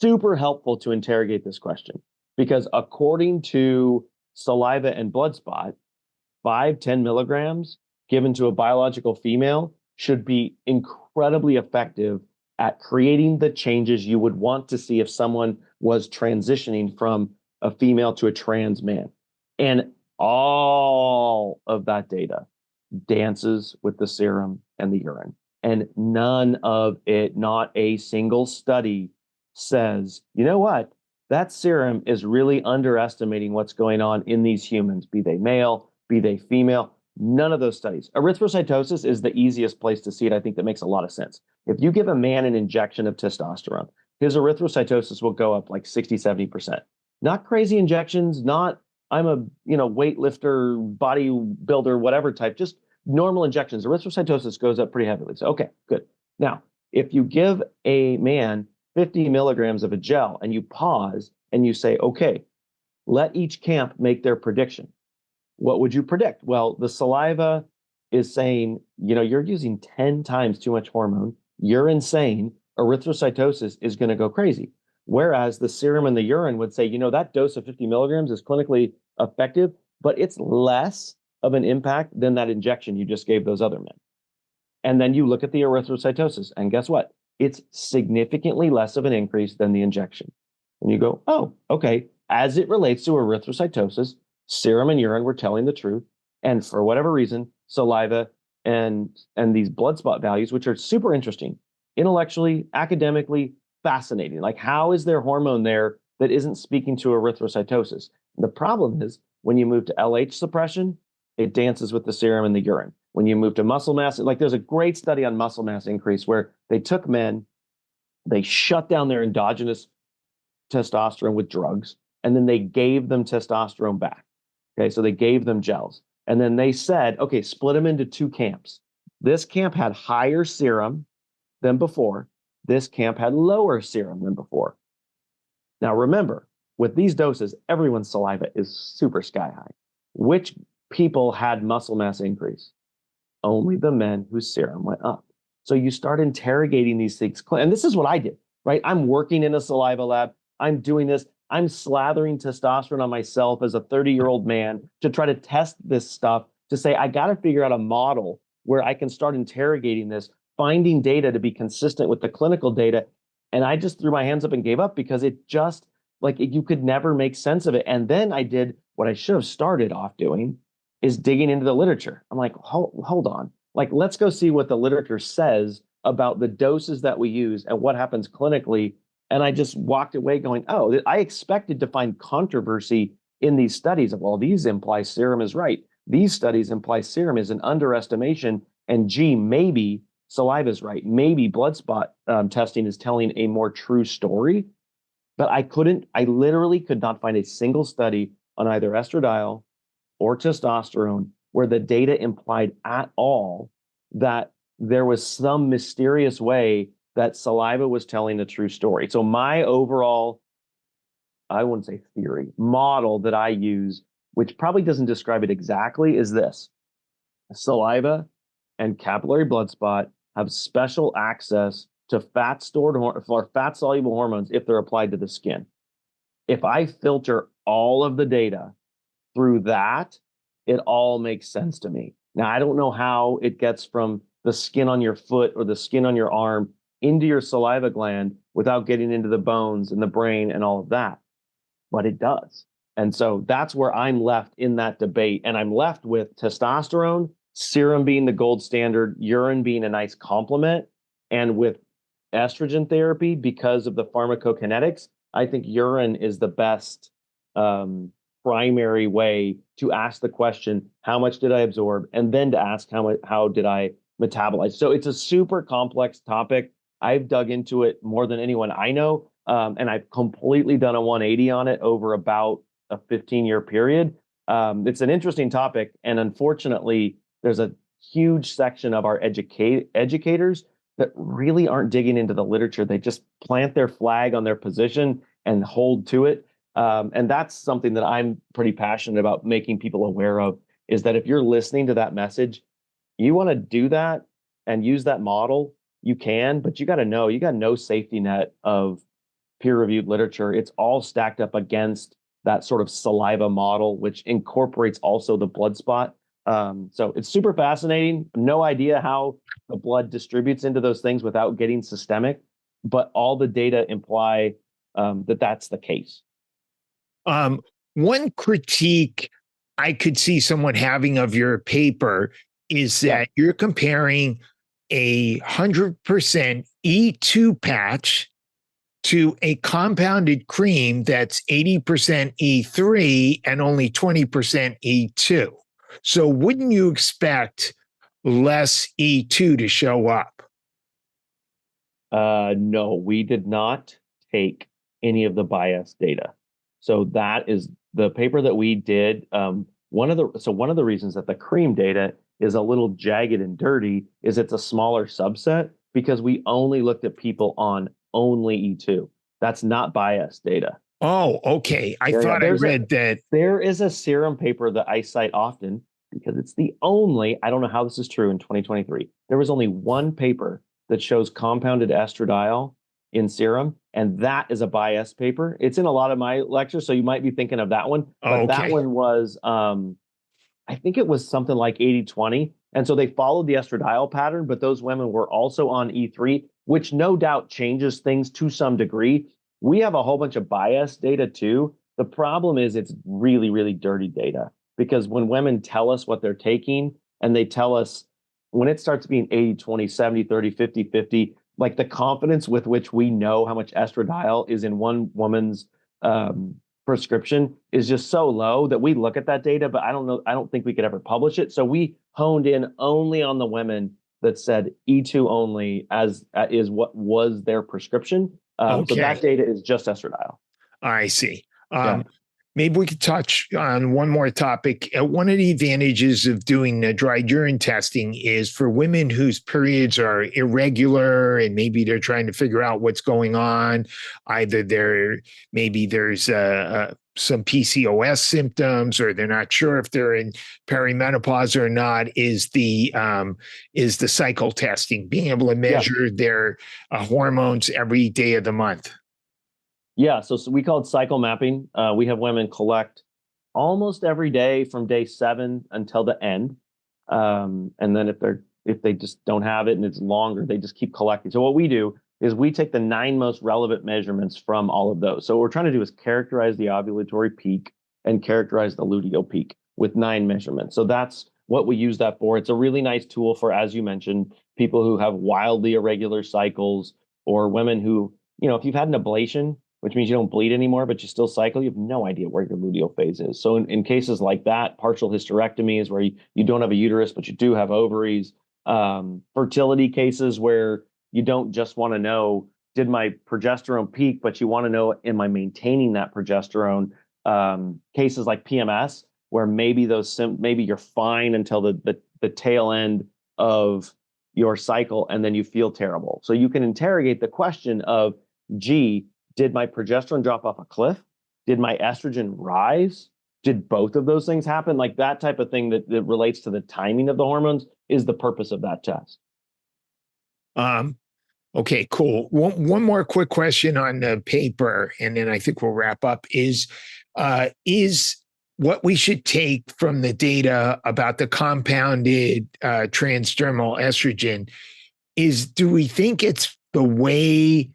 Super helpful to interrogate this question, because according to saliva and blood spot, 5-10 milligrams given to a biological female should be incredibly effective at creating the changes you would want to see if someone was transitioning from a female to a trans man. And all of that data dances with the serum and the urine. And none of it, not a single study, says, you know what? That serum is really underestimating what's going on in these humans, be they male, be they female. None of those studies. Erythrocytosis is the easiest place to see it. I think that makes a lot of sense. If you give a man an injection of testosterone, his erythrocytosis will go up like 60, 70%. Not crazy injections, not I'm a weightlifter, bodybuilder, whatever type, just normal injections. Erythrocytosis goes up pretty heavily. So, okay, good. Now, if you give a man 50 milligrams of a gel and you pause and you say, okay, let each camp make their prediction. What would you predict? Well, the saliva is saying, you're using 10 times too much hormone. You're insane. Erythrocytosis is going to go crazy. Whereas the serum and the urine would say, that dose of 50 milligrams is clinically effective, but it's less of an impact than that injection you just gave those other men. And then you look at the erythrocytosis, and guess what? It's significantly less of an increase than the injection. And you go, oh, okay. As it relates to erythrocytosis, serum and urine were telling the truth. And for whatever reason, saliva and these blood spot values, which are super interesting, intellectually, academically, fascinating. Like, how is there hormone there that isn't speaking to erythrocytosis? The problem is when you move to LH suppression, it dances with the serum and the urine. When you move to muscle mass, like there's a great study on muscle mass increase where they took men, they shut down their endogenous testosterone with drugs, and then they gave them testosterone back. Okay, so they gave them gels. And then they said, okay, split them into two camps. This camp had higher serum than before. This camp had lower serum than before. Now remember, with these doses, everyone's saliva is super sky high. Which people had muscle mass increase? Only the men whose serum went up. So you start interrogating these things. And this is what I did, right? I'm working in a saliva lab. I'm doing this. I'm slathering testosterone on myself as a 30-year-old man to try to test this stuff, to say, I got to figure out a model where I can start interrogating this, finding data to be consistent with the clinical data. And I just threw my hands up and gave up because it just, you could never make sense of it. And then I did what I should have started off doing, is digging into the literature. I'm like, hold on. Let's go see what the literature says about the doses that we use and what happens clinically. And I just walked away going, oh, I expected to find controversy in these studies of, well, these imply serum is right. These studies imply serum is an underestimation. And maybe saliva is right. Maybe blood spot testing is telling a more true story. But I literally could not find a single study on either estradiol or testosterone where the data implied at all that there was some mysterious way that saliva was telling the true story. So my overall, I wouldn't say theory, model that I use, which probably doesn't describe it exactly, is this. Saliva and capillary blood spot have special access to fat-soluble hormones if they're applied to the skin. If I filter all of the data through that, it all makes sense to me. Now, I don't know how it gets from the skin on your foot or the skin on your arm into your saliva gland without getting into the bones and the brain and all of that, but it does. And so that's where I'm left in that debate. And I'm left with testosterone, serum being the gold standard, urine being a nice complement. And with estrogen therapy, because of the pharmacokinetics, I think urine is the best primary way to ask the question, how much did I absorb? And then to ask how did I metabolize? So it's a super complex topic. I've dug into it more than anyone I know. And I've completely done a 180 on it over about a 15-year period. It's an interesting topic. And unfortunately, there's a huge section of our educators that really aren't digging into the literature. They just plant their flag on their position and hold to it. And that's something that I'm pretty passionate about making people aware of, is that if you're listening to that message, you want to do that and use that model, you can, but you got to know, you got no safety net of peer-reviewed literature. It's all stacked up against that sort of saliva model, which incorporates also the blood spot So it's super fascinating. No idea how the blood distributes into those things without getting systemic, but all the data imply that that's the case. One critique I could see someone having of your paper is that you're comparing 100% E2 patch to a compounded cream that's 80% E3 and only 20% E2. So wouldn't you expect less E2 to show up? No, we did not take any of the bias data. So that is the paper that we did. One of the reasons that the cream data is a little jagged and dirty is it's a smaller subset because we only looked at people on only E2. That's not bias data. Oh, okay. I thought I read that. There is a serum paper that I cite often because it's the only, I don't know how this is true in 2023. There was only one paper that shows compounded estradiol in serum, and that is a bias paper. It's in a lot of my lectures, so you might be thinking of that one. But that one was, I think it was something like 80-20. And so they followed the estradiol pattern, but those women were also on E3, which no doubt changes things to some degree. We have a whole bunch of bias data too. The problem is it's really, really dirty data because when women tell us what they're taking and they tell us when it starts being 80-20, 70-30, 50-50, like the confidence with which we know how much estradiol is in one woman's prescription is just so low that we look at that data, but I don't think we could ever publish it. So we honed in only on the women that said E2 only as is what was their prescription. So that data is just estradiol. I see. Maybe we could touch on one more topic. One of the advantages of doing dry urine testing is for women whose periods are irregular and maybe they're trying to figure out what's going on. Either there's some PCOS symptoms, or they're not sure if they're in perimenopause or not. Is the cycle testing, being able to measure their hormones every day of the month. Yeah, so we call it cycle mapping. We have women collect almost every day from day 7 until the end, and then if they just don't have it and it's longer, they just keep collecting. So what we do is we take the 9 most relevant measurements from all of those. So what we're trying to do is characterize the ovulatory peak and characterize the luteal peak with 9 measurements. So that's what we use that for. It's a really nice tool for, as you mentioned, people who have wildly irregular cycles or women who, if you've had an ablation, which means you don't bleed anymore, but you still cycle, you have no idea where your luteal phase is. So in cases like that, partial hysterectomy is where you don't have a uterus, but you do have ovaries. Fertility cases where you don't just want to know, did my progesterone peak, but you want to know, am I maintaining that progesterone? Cases like PMS, where maybe maybe you're fine until the tail end of your cycle, and then you feel terrible. So you can interrogate the question of, gee, did my progesterone drop off a cliff? Did my estrogen rise? Did both of those things happen? Like that type of thing that relates to the timing of the hormones is the purpose of that test. Okay, cool. One more quick question on the paper, and then I think we'll wrap up. Is what we should take from the data about the compounded transdermal estrogen do we think it's the way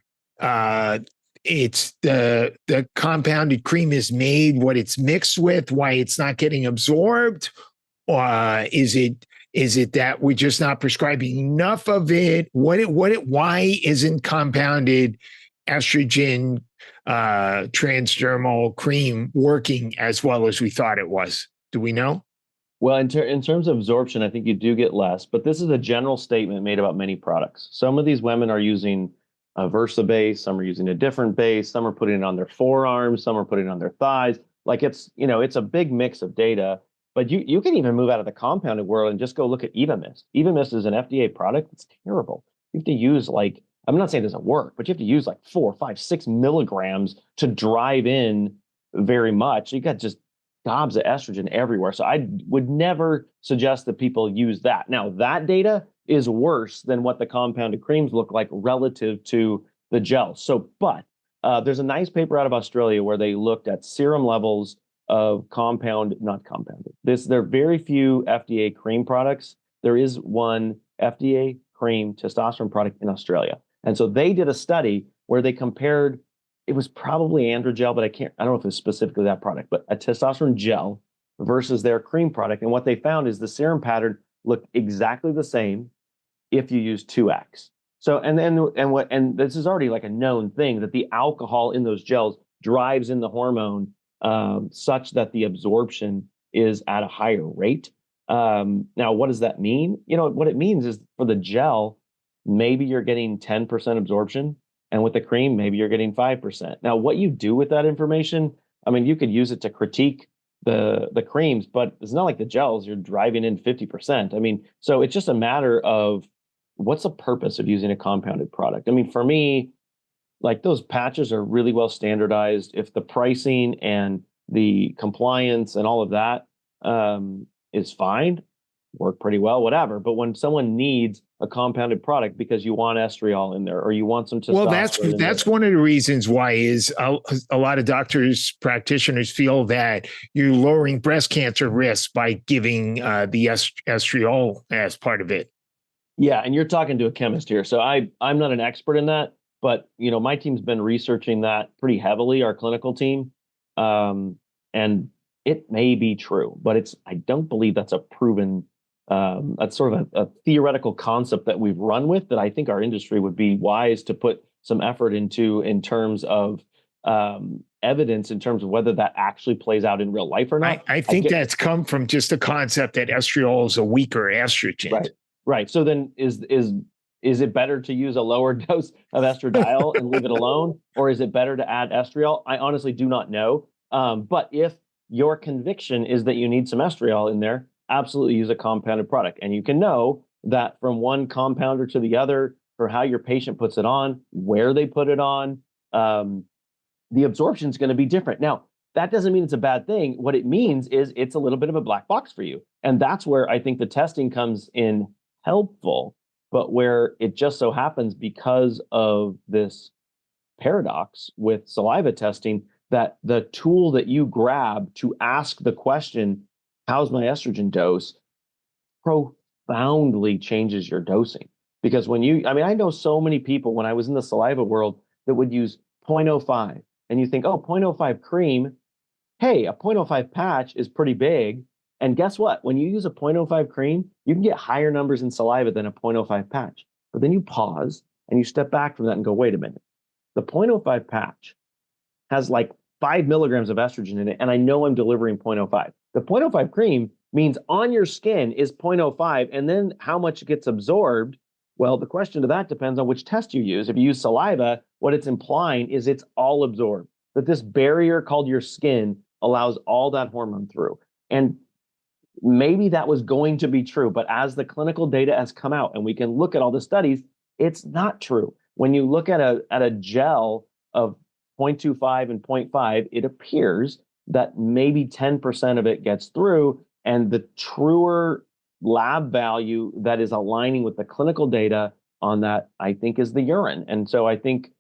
it's the compounded cream is made, what it's mixed with, why it's not getting absorbed? Or is it that we're just not prescribing enough of it? Why isn't compounded estrogen transdermal cream working as well as we thought it was? Do we know? Well, in terms of absorption, I think you do get less, but this is a general statement made about many products. Some of these women are using a Versa base, some are using a different base, some are putting it on their forearms, some are putting it on their thighs. Like it's a big mix of data, but you can even move out of the compounded world and just go look at Evamist. Evamist is an FDA product. It's terrible. You have to use I'm not saying it doesn't work, but you have to use 4, 5, 6 milligrams to drive in very much. You got just gobs of estrogen everywhere. So I would never suggest that people use that. Now, that data is worse than what the compounded creams look like relative to the gels. So, but there's a nice paper out of Australia where they looked at serum levels of not compounded. There are very few FDA cream products. There is one FDA cream testosterone product in Australia. And so they did a study where they compared, it was probably androgel, but I don't know if it was specifically that product, but a testosterone gel versus their cream product. And what they found is the serum pattern looked exactly the same if you use 2X. So, and this is already like a known thing that the alcohol in those gels drives in the hormone such that the absorption is at a higher rate. Now, what does that mean? What it means is for the gel, maybe you're getting 10% absorption, and with the cream, maybe you're getting 5%. Now, what you do with that information, I mean, you could use it to critique the creams, but it's not like the gels, you're driving in 50%. I mean, so it's just a matter of what's the purpose of using a compounded product? I mean, for me, like those patches are really well standardized. If the pricing and the compliance and all of that is fine, work pretty well, whatever. But when someone needs a compounded product because you want estriol in there or you want some testosterone, well, that's one of the reasons why is a lot of doctors, practitioners feel that you're lowering breast cancer risk by giving the estriol as part of it. Yeah, and you're talking to a chemist here, so I'm not an expert in that, but my team's been researching that pretty heavily, our clinical team, and it may be true, but I don't believe that's a proven. That's sort of a theoretical concept that we've run with that I think our industry would be wise to put some effort into in terms of evidence, in terms of whether that actually plays out in real life or not. I think that's come from just the concept that estriol is a weaker estrogen. Right. So then is it better to use a lower dose of estradiol and leave it alone? Or is it better to add estriol? I honestly do not know. But if your conviction is that you need some estriol in there, absolutely use a compounded product. And you can know that from one compounder to the other, for how your patient puts it on, where they put it on, the absorption is going to be different. Now, that doesn't mean it's a bad thing. What it means is it's a little bit of a black box for you. And that's where I think the testing comes in helpful, but where it just so happens because of this paradox with saliva testing, that the tool that you grab to ask the question, how's my estrogen dose, profoundly changes your dosing. Because I know so many people when I was in the saliva world that would use 0.05, and you think, oh, 0.05 cream, hey, a 0.05 patch is pretty big. And guess what? When you use a 0.05 cream, you can get higher numbers in saliva than a 0.05 patch. But then you pause and you step back from that and go, wait a minute. The 0.05 patch has like 5 milligrams of estrogen in it, and I know I'm delivering 0.05. The 0.05 cream means on your skin is 0.05, and then how much gets absorbed. Well, the question to that depends on which test you use. If you use saliva, what it's implying is it's all absorbed, that this barrier called your skin allows all that hormone through. And maybe that was going to be true, but as the clinical data has come out and we can look at all the studies, it's not true. When you look at a gel of 0.25 and 0.5, it appears that maybe 10% of it gets through, and the truer lab value that is aligning with the clinical data on that, I think, is the urine. And so I think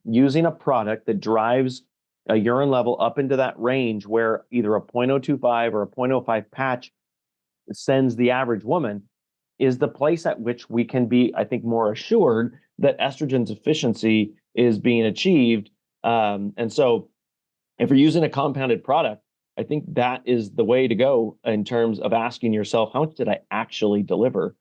using a product that drives a urine level up into that range where either a 0.025 or a 0.05 patch sends the average woman is the place at which we can be, I think, more assured that estrogen's efficiency is being achieved. And so if you're using a compounded product, I think that is the way to go in terms of asking yourself, how much did I actually deliver?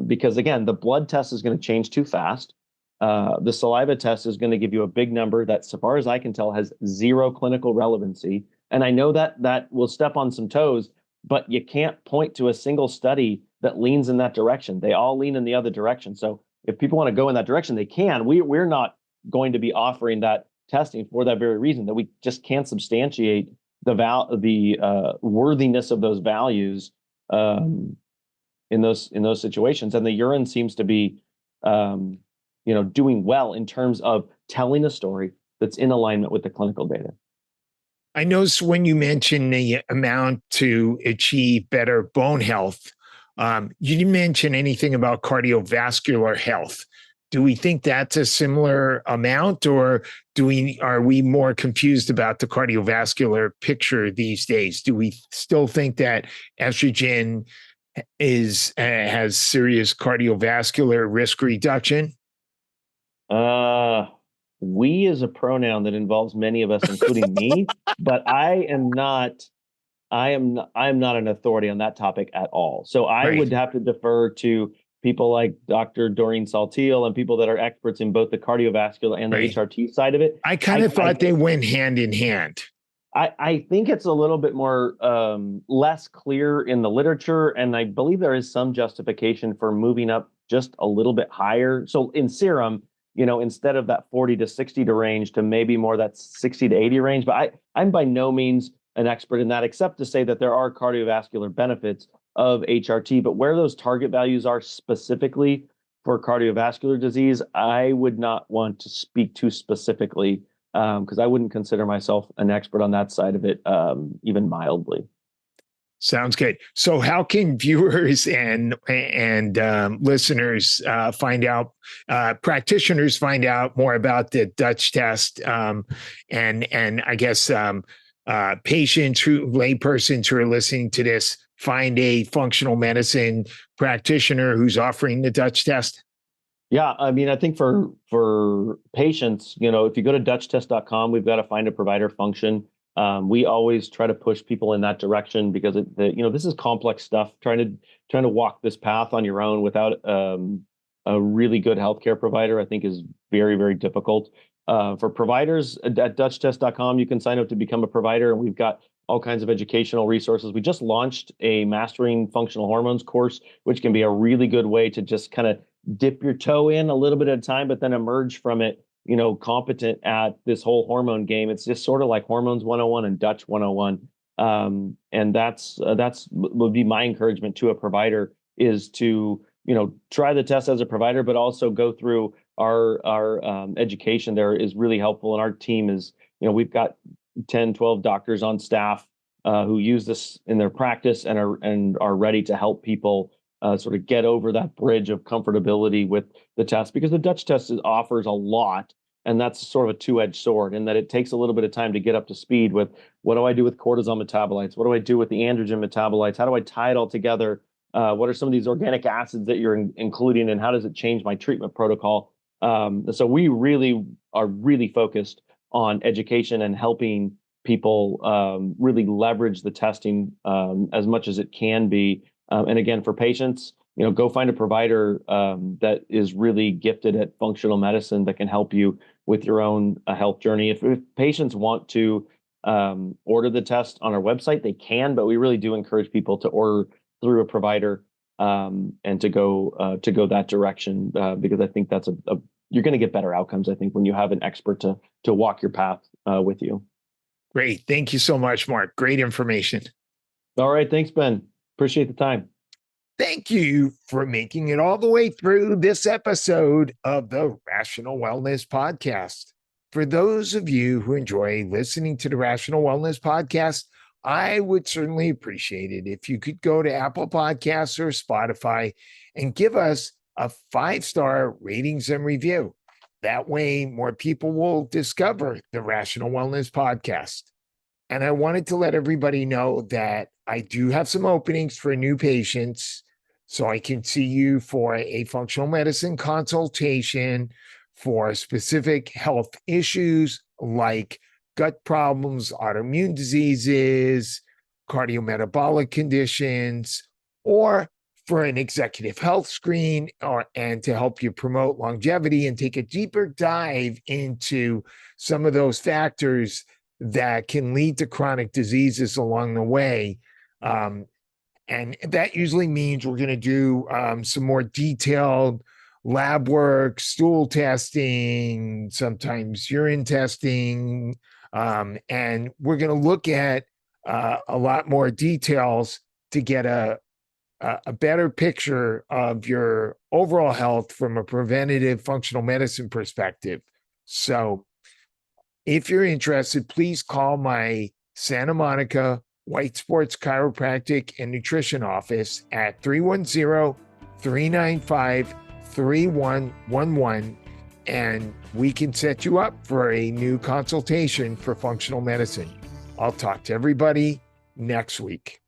Because again, the blood test is going to change too fast. The saliva test is going to give you a big number that, so far as I can tell, has zero clinical relevancy. And I know that will step on some toes, but you can't point to a single study that leans in that direction. They all lean in the other direction. So if people want to go in that direction, they can. We're not going to be offering that testing for that very reason, that we just can't substantiate the worthiness of those values in those situations. And the urine seems to be doing well in terms of telling a story that's in alignment with the clinical data. I noticed when you mentioned the amount to achieve better bone health, you didn't mention anything about cardiovascular health. Do we think that's a similar amount, or are we more confused about the cardiovascular picture these days? Do we still think that estrogen has serious cardiovascular risk reduction? We is a pronoun that involves many of us, including me, but I'm not an authority on that topic at all. So I would have to defer to people like Dr. Doreen Saltiel and people that are experts in both the cardiovascular and the HRT side of it. I kind of thought they went hand in hand. I think it's a little bit more less clear in the literature, and I believe there is some justification for moving up just a little bit higher. So in serum, instead of that 40 to 60 to range to maybe more that 60 to 80 range. But I'm by no means an expert in that, except to say that there are cardiovascular benefits of HRT, but where those target values are specifically for cardiovascular disease, I would not want to speak too specifically because I wouldn't consider myself an expert on that side of it, even mildly. Sounds good. So how can viewers and listeners find out, practitioners find out more about the Dutch test, and I guess patients, laypersons who are listening to this, find a functional medicine practitioner who's offering the Dutch test? Yeah, I mean, I think for patients, if you go to DutchTest.com, we've got to find a provider function. We always try to push people in that direction because this is complex stuff. Trying to walk this path on your own without a really good healthcare provider, I think, is very, very difficult. For providers at DutchTest.com, you can sign up to become a provider, and we've got all kinds of educational resources. We just launched a Mastering Functional Hormones course, which can be a really good way to just kind of dip your toe in a little bit at a time, but then emerge from it, competent at this whole hormone game. It's just sort of like Hormones 101 and Dutch 101. And that's would be my encouragement to a provider, is to, try the test as a provider, but also go through our education there is really helpful. And our team is, we've got 10, 12 doctors on staff who use this in their practice and are ready to help people sort of get over that bridge of comfortability with the test, because the Dutch test offers a lot. And that's sort of a two-edged sword in that it takes a little bit of time to get up to speed with what do I do with cortisol metabolites? What do I do with the androgen metabolites? How do I tie it all together? What are some of these organic acids that you're including, and how does it change my treatment protocol? So we really are focused on education and helping people really leverage the testing as much as it can be. And again, for patients, go find a provider that is really gifted at functional medicine that can help you with your own health journey. If patients want to order the test on our website, they can, but we really do encourage people to order through a provider and to go that direction because I think that's you're going to get better outcomes, I think, when you have an expert to walk your path with you. Great. Thank you so much, Mark. Great information. All right. Thanks, Ben. Appreciate the time. Thank you for making it all the way through this episode of the Rational Wellness Podcast. For those of you who enjoy listening to the Rational Wellness Podcast, I would certainly appreciate it if you could go to Apple Podcasts or Spotify and give us a 5-star ratings and review. That way, more people will discover the Rational Wellness Podcast. And I wanted to let everybody know that I do have some openings for new patients, so I can see you for a functional medicine consultation for specific health issues like gut problems, autoimmune diseases, cardiometabolic conditions, or for an executive health screen, and to help you promote longevity and take a deeper dive into some of those factors that can lead to chronic diseases along the way. And that usually means we're going to do some more detailed lab work, stool testing, sometimes urine testing, and we're going to look at a lot more details to get a better picture of your overall health from a preventative functional medicine perspective. So if you're interested, please call my Santa Monica Weitz Sports Chiropractic and Nutrition office at 310-395-3600. 3111, and we can set you up for a new consultation for functional medicine. I'll talk to everybody next week.